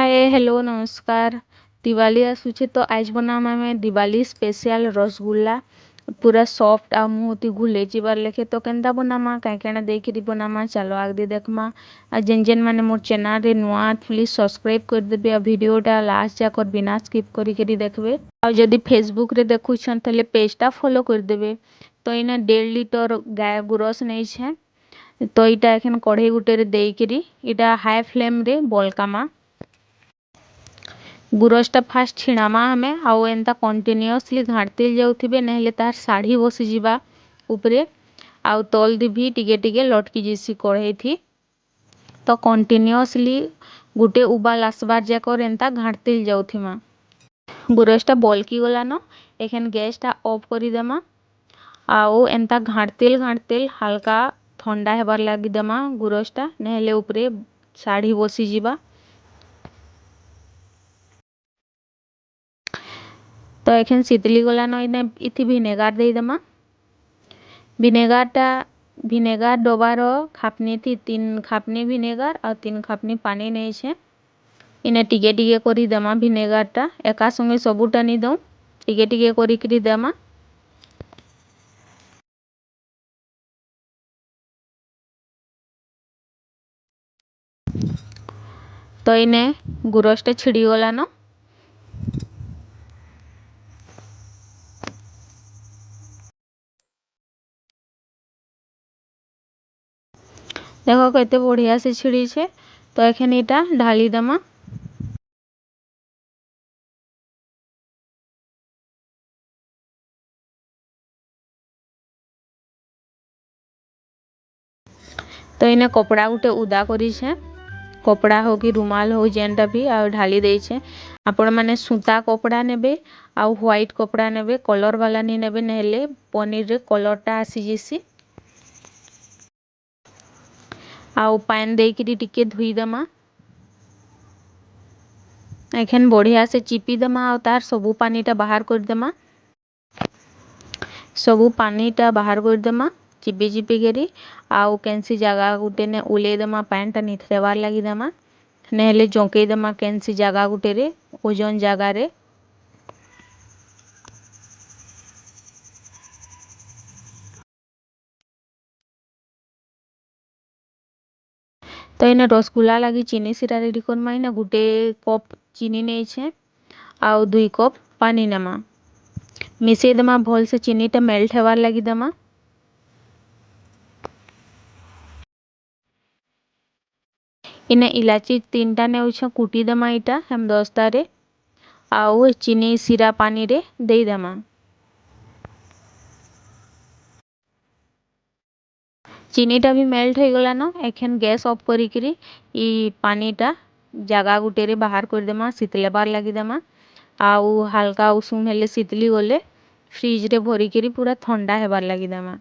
Hi hello नमस्कार। दिवाली आसुचे तो आज बनामा में दिवाली स्पेशल रसगुल्ला पूरा सॉफ्ट आ मुँह घुले जीवार लेखे तो केंदा बनामा कहीं कहना देखिरी बनामा चलो आगे देखमा। आ जेन जेन माने मोर चैनल रे नुआ प्लीज सब्सक्राइब कर देबे आ वीडियोटा लास्ट जाकर बिना स्किप करी देखबे। आ जदि फेसबुक रे देखुछन तले पेजटा फॉलो कर देबे। तो इना 1.5 लीटर गाय गुरस नहीं छे तो इटा एखन कढ़ई गुटे रे देइकिरी इटा हाई फ्लेम रे बोलकामा गुरसटा फास्ट छिणामा हमें आउ एंता कंटिन्यूअसली घाटते जाउथिबे नहेले तार साड़ी बसी जिबा ऊपरे आउ तल दी भी टिके टिके लटकी जिसी कढ़ई थी तो कंटिन्यूअसली गुटे उबाल आसबार जाकर एंता घाटते जाउथिमा। गुरसटा बोलकी गला न एखन गैसटा ऑफ करी देमा आउ एंता घाटते हल्का ठंडा हेबार लागी देमा गुरसटा नहेले ऊपरे साड़ी बसी जिबा। तो एखन शीतली गला न इने इथि विनेगार दे देमा। विनेगार डबार खापनी थी 3 खापनी विनेगार और 3 खापनी पानी नहीं छे इने टिके टिके करी देमा विनेगारटा एका संगे सबुटा नी दऊ टिके टिके करी करी देमा। तो इने गुरसटा छिड़ी गला न देखो केते बढ़िया से छिड़ी छे। तो एखन इटा ढाली देमा। तो इने कपड़ा गुटे उदा करी छे कपड़ा हो कि रुमाल हो जेनटा भी आ ढाली दे छे। आपण माने सूता कपड़ा नेबे आ व्हाइट कपड़ा नेबे कलर वाला नी नेबे नहेले पनीर रे कलरटा आसी जिसी आउ पान देकिरी टिके धुई देमा। एखन बढ़िया से चिपी देमा आ तार सबू पानीटा बाहर कर देमा। सबू पानीटा बाहर कर देमा चिपी चिपी करी आउ कैंसी जगह गुटे ने उले देमा पानटा निथरेबार लागी देमा नहेले जोंके देमा कैंसी जगह गुटे रे ओजन जगह रे। तो इने रसगुल्ला लगी चीनी सिरा रेडी करमा इने गुटे कप चीनी नहीं छे आउ 2 कप पानी नेमा मिसे देमा भल से चीनीटा मेल्ट हेबार लगी देमा। इने इलाची 3टा नेउछ कुटी देमा इटा हम 10टा रे आउ चीनी सिरा पानी रे दे देमा। चीनीटा भी मेल्ट हो गला न एखन गैस ऑफ करी करी ई पानीटा जगह गुटे रे बाहर कर देमा शीतले बार लगी देमा आउ हल्का उषुम हेले शीतली गले फ्रिज रे भरी करी पूरा ठंडा हेबार लगी देमा।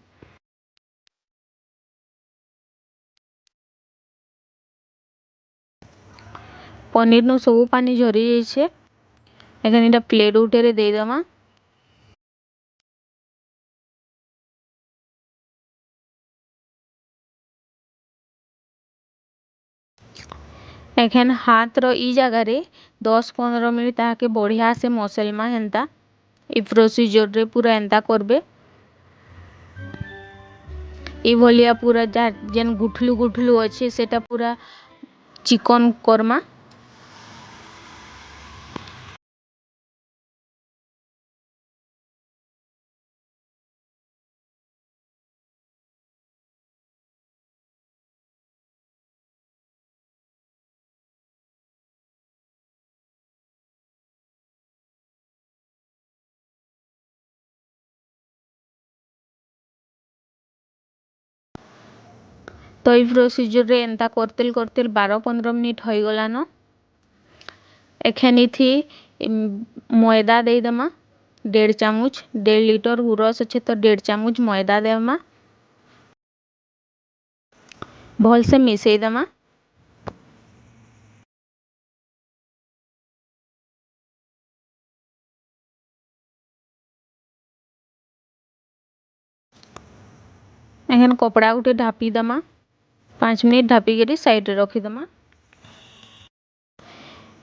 पनीर नु सब पानी झरी जाइछे एखन इटा प्लेट उटे रे दे देमा। एखन हाथ रो ई जगह रे 10-15 मिनट ताके बढ़िया से मसलमा हेंता ई प्रोसीजर रे पूरा एंता करबे ई भलिया पूरा जेन गुठलू गुठलू अच्छे सेटा पूरा चिकन करमा। तो ई प्रोसीजर रे एंता करतेल 12-15 मिनट हो गला न एखन इथि मैदा दे देमा 1.5 चामच 1.5 लीटर गुरस अच्छे तो 1.5 चामच मैदा देमा भल से मिसई देमा। एखन कपड़ा गुटे ढापी देमा 5 मिनट ढापी करी साइड रे रखी देमा।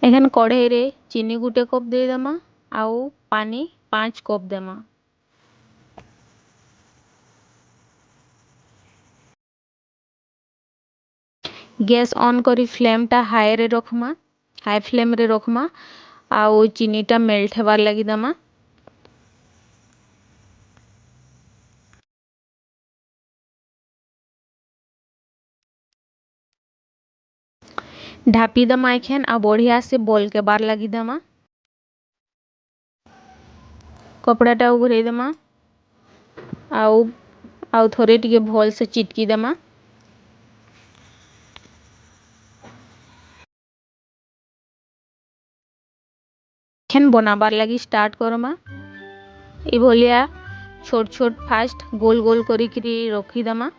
एखन कढ़ाई रे चीनी गुटे कप दे देमा आउ पानी 5 कप देमा। गैस ऑन करी फ्लेम टा हाई रे रखमा, हाई फ्लेम रे रखमा आउ चीनी टा मेल्ट हेबार लगी देमा। ढापी देमा एखन आ बढ़िया से बॉल के बार लगी देमा। कपड़ाटा घुरे देमा आउ आउ थोड़े टिके भल से चिटकी देमा। एखन बनाबार लगी स्टार्ट करमा। ई भलिया छोट छोट फास्ट गोल गोल करी करी रखी देमा।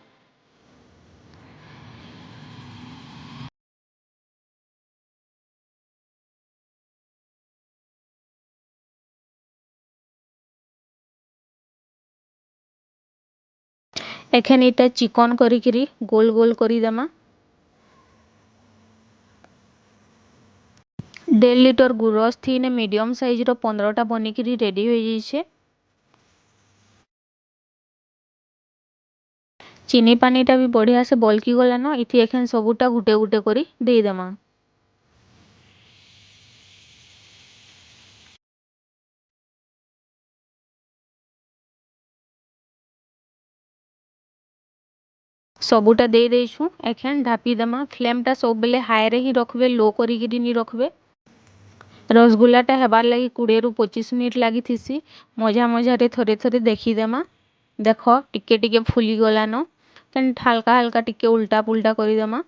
एखन इटा चिकन करी करी गोल गोल करी देमा। 1.5 लिटर गुरस थी ने मीडियम साइज रो 15टा बनिकी रेडी हो जाइए। चीनी पानीटा भी बढ़िया से बलकी गला न, इथि एखन सबूटा गुटे गुटे करी दे देमा। सबूटा दे देछु। एखन ढापी देमा। फ्लेमटा सब बेले हाई रे ही रखबे, लो करी गिरी नी रखबे। रसगुल्लाटा हेबार लगी 20 रु 25 मिनिट लगी थिसी। मजा मजा रे थोड़े थोड़े देखी देमा। देखो टिके टिके फुली गला न, केन हल्का हल्का टिके उल्टा पुल्टा करी देमा।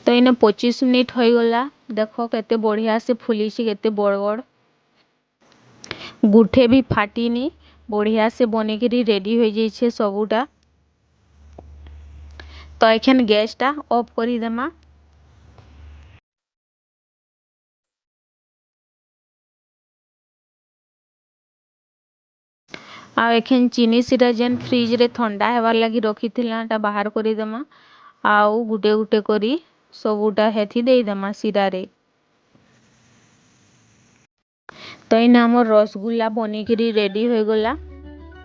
तो इने 25 मिनिट हो गला। देखो केते बढ़िया से फुली छि, केते बड़ बड़ गुठे भी फाटीनी, बढ़िया से बनिकी रेडी हो जाइए सबूटा। तो एखन गैसटा ऑफ करी देमा। आ एखन चीनी सिरा जेन फ्रिज रे ठंडा हेबार लगी रखी थिलाटा बाहर करी देमा आउ गुटे गुटे करी सबूटा हेथी दे देमा सिरा रे। तो इन हमर रसगुल्ला बनिकी रेडी हो गला।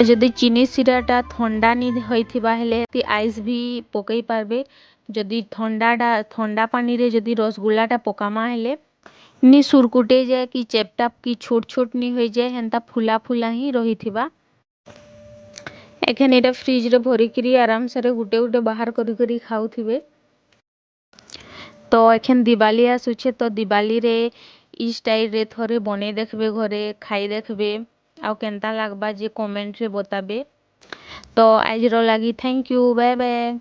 जदि चीनी सिराटा ठंडा नी होइथिबा हेले ती आइस भी पकई पारबे। जदि ठंडा पानी रे जदि रसगुल्लाटा पकामा हेले नी सुरकुटे जाए कि चेपटा कि छोट छोट नी हो जाए, हेंता फुला फुला ही रहिथिबा। एखन एटा फ्रिज रे भरी करी आराम से गुटे गुटे बाहर करी करी खाउथिबे। तो एखन दिवाली आसुचे, तो दिवाली रे ई स्टाइल रे थोड़े बने देखबे, घरे खाई देखबे आउ केनता लागबा जे कमेंट रे बताबे। तो आज रो लगी थैंक यू, बाय बाय।